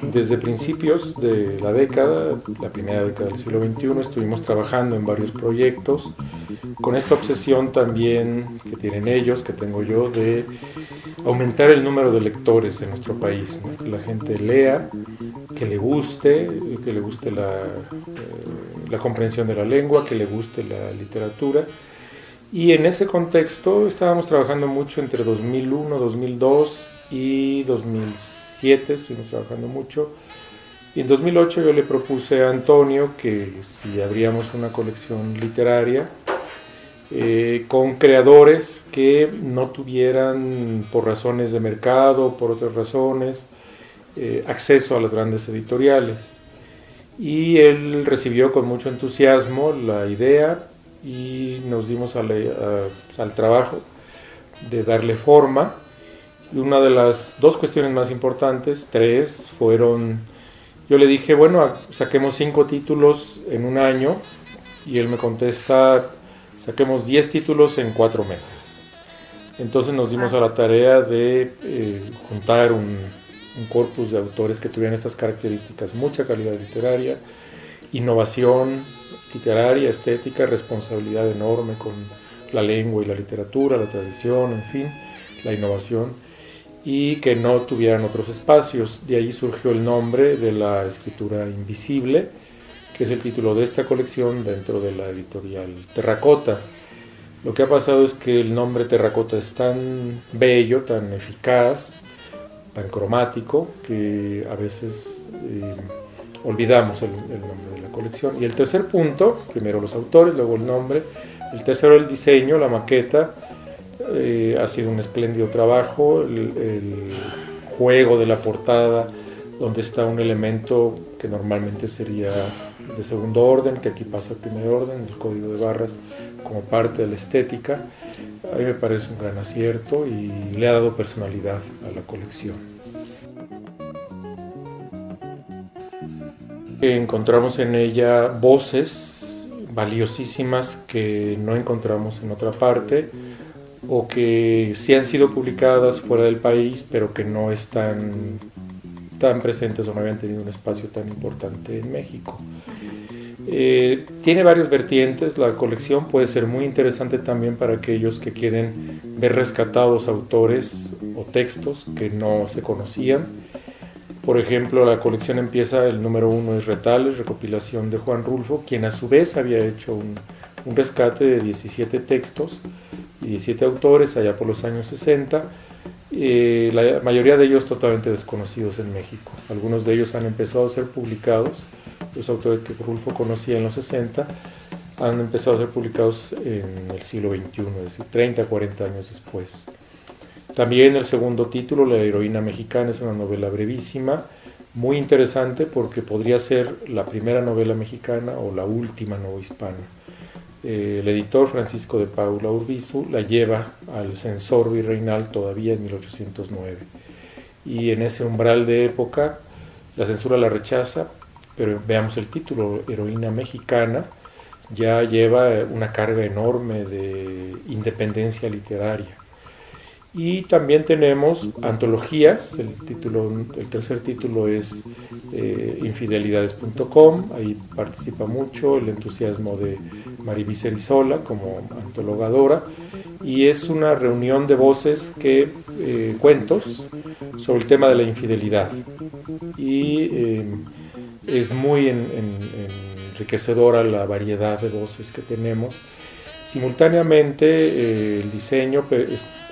Desde principios de la década, la primera década del siglo XXI, estuvimos trabajando en varios proyectos con esta obsesión también que tienen ellos, que tengo yo, de aumentar el número de lectores en nuestro país, ¿no? Que la gente lea, que le guste la comprensión de la lengua, que le guste la literatura. Y en ese contexto estábamos trabajando mucho entre 2001, 2002 y 2007, estuvimos trabajando mucho. Y en 2008 yo le propuse a Antonio que si abríamos una colección literaria con creadores que no tuvieran, por razones de mercado, por otras razones, acceso a las grandes editoriales. Y él recibió con mucho entusiasmo la idea y nos dimos al trabajo de darle forma. Y una de las dos cuestiones más importantes, tres, fueron, yo le dije, bueno, saquemos 5 títulos en un año, y él me contesta, saquemos 10 títulos en 4 meses. Entonces nos dimos a la tarea de juntar un corpus de autores que tuvieran estas características: mucha calidad literaria, innovación literaria, estética, responsabilidad enorme con la lengua y la literatura, la tradición, en fin, la innovación, y que no tuvieran otros espacios. De ahí surgió el nombre de la escritura invisible, que es el título de esta colección dentro de la editorial Terracota. Lo que ha pasado es que el nombre Terracota es tan bello, tan eficaz, tan cromático, que a veces olvidamos el nombre de la colección. Y el tercer punto, primero los autores, luego el nombre, el tercero el diseño, la maqueta. Ha sido un espléndido trabajo, el juego de la portada, donde está un elemento que normalmente sería de segundo orden, que aquí pasa al primer orden, el código de barras, como parte de la estética. A mí me parece un gran acierto y le ha dado personalidad a la colección. Encontramos en ella voces valiosísimas que no encontramos en otra parte, o que sí han sido publicadas fuera del país, pero que no están tan presentes o no habían tenido un espacio tan importante en México. Tiene varias vertientes. La colección puede ser muy interesante también para aquellos que quieren ver rescatados autores o textos que no se conocían. Por ejemplo, la colección empieza, el número 1 es Retales, recopilación de Juan Rulfo, quien a su vez había hecho un rescate de 17 textos y 17 autores allá por los años 60, la mayoría de ellos totalmente desconocidos en México. Algunos de ellos han empezado a ser publicados, los autores que Rulfo conocía en los 60 han empezado a ser publicados en el siglo XXI, es decir, 30, 40 años después. También el segundo título, La heroína mexicana, es una novela brevísima, muy interesante porque podría ser la primera novela mexicana o la última novohispana. El editor Francisco de Paula Urbizu la lleva al censor virreinal todavía en 1809. Y en ese umbral de época la censura la rechaza, pero veamos el título, Heroína mexicana, ya lleva una carga enorme de independencia literaria. Y también tenemos antologías. El tercer título es infidelidades.com. Ahí participa mucho el entusiasmo de Mariví Cerizola como antologadora, y es una reunión de voces cuentos sobre el tema de la infidelidad, y es muy enriquecedora la variedad de voces que tenemos. Simultáneamente el diseño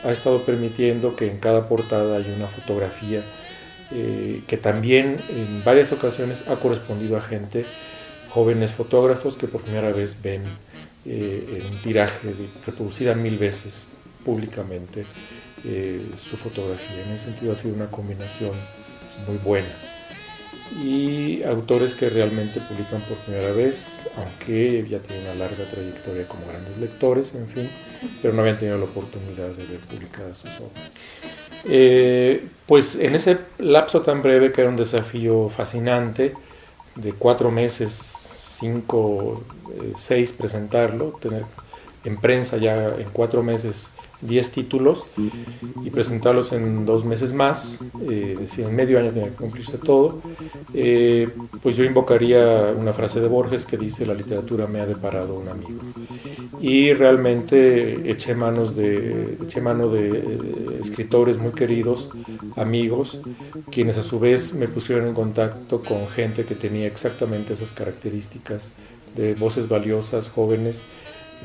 ha estado permitiendo que en cada portada haya una fotografía que también en varias ocasiones ha correspondido a gente, jóvenes fotógrafos que por primera vez ven en un tiraje reproducida 1000 veces públicamente su fotografía. En ese sentido ha sido una combinación muy buena. Y autores que realmente publican por primera vez, aunque ya tienen una larga trayectoria como grandes lectores, en fin, pero no habían tenido la oportunidad de ver publicadas sus obras. Pues en ese lapso tan breve, que era un desafío fascinante, de 4 meses, 5, 6 presentarlo, tener en prensa ya en 4 meses 10 títulos y presentarlos en 2 meses más, es decir, en medio año tiene que cumplirse todo, pues yo invocaría una frase de Borges que dice: la literatura me ha deparado un amigo. Y realmente eché mano de escritores muy queridos, amigos, quienes a su vez me pusieron en contacto con gente que tenía exactamente esas características de voces valiosas, jóvenes,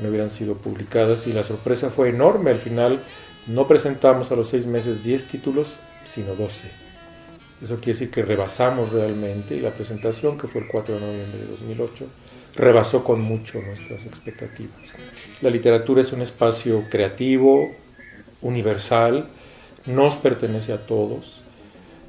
no hubieran sido publicadas, y la sorpresa fue enorme. Al final no presentamos a los 6 meses 10 títulos, sino 12. Eso quiere decir que rebasamos realmente, y la presentación, que fue el 4 de noviembre de 2008, rebasó con mucho nuestras expectativas. La literatura es un espacio creativo, universal, nos pertenece a todos.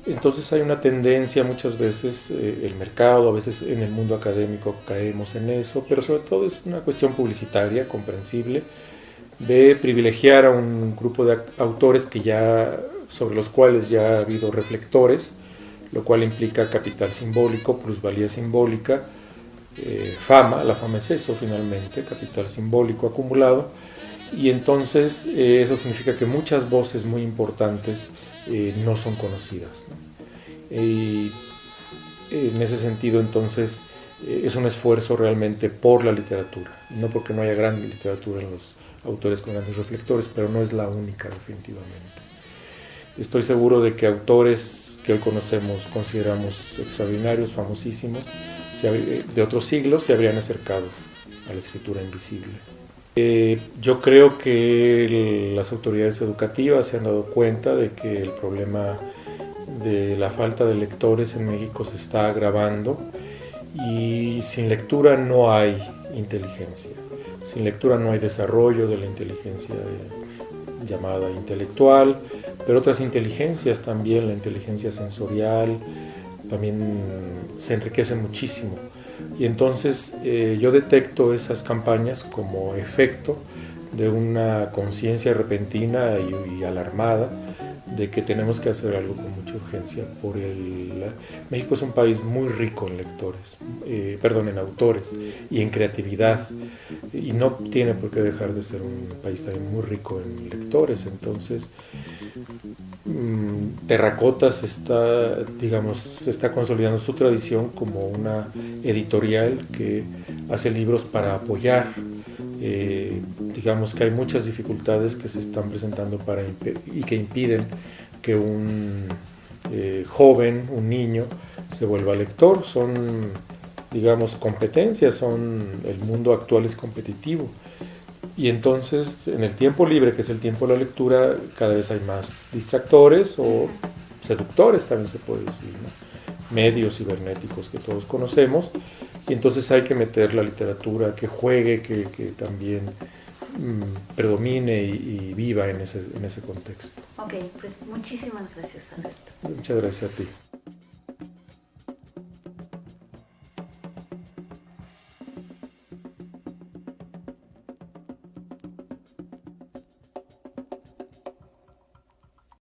Entonces hay una tendencia muchas veces, el mercado, a veces en el mundo académico caemos en eso, pero sobre todo es una cuestión publicitaria, comprensible, de privilegiar a un grupo de autores sobre los cuales ya ha habido reflectores, lo cual implica capital simbólico, plusvalía simbólica, fama. La fama es eso finalmente, capital simbólico acumulado, y entonces eso significa que muchas voces muy importantes no son conocidas, ¿no? Y en ese sentido entonces es un esfuerzo realmente por la literatura, no porque no haya gran literatura en los autores con grandes reflectores, pero no es la única definitivamente. Estoy seguro de que autores que hoy conocemos, consideramos extraordinarios, famosísimos, de otros siglos se habrían acercado a la escritura invisible. Yo creo que las autoridades educativas se han dado cuenta de que el problema de la falta de lectores en México se está agravando, y sin lectura no hay inteligencia. Sin lectura no hay desarrollo de la inteligencia llamada intelectual, pero otras inteligencias también, la inteligencia sensorial, también se enriquece muchísimo. Y entonces yo detecto esas campañas como efecto de una conciencia repentina y alarmada de que tenemos que hacer algo con mucha urgencia. México es un país muy rico en lectores, en autores y en creatividad, y no tiene por qué dejar de ser un país también muy rico en lectores. Entonces Terracotas se está consolidando su tradición como una editorial que hace libros para apoyar. Digamos que hay muchas dificultades que se están presentando y que impiden que un joven, un niño, se vuelva lector. Son, digamos, competencias, el mundo actual es competitivo. Y entonces, en el tiempo libre, que es el tiempo de la lectura, cada vez hay más distractores o seductores, también se puede decir, ¿no? Medios cibernéticos que todos conocemos, y entonces hay que meter la literatura, que juegue, que también predomine y viva en ese contexto. Ok, pues muchísimas gracias, Alberto. Muchas gracias a ti.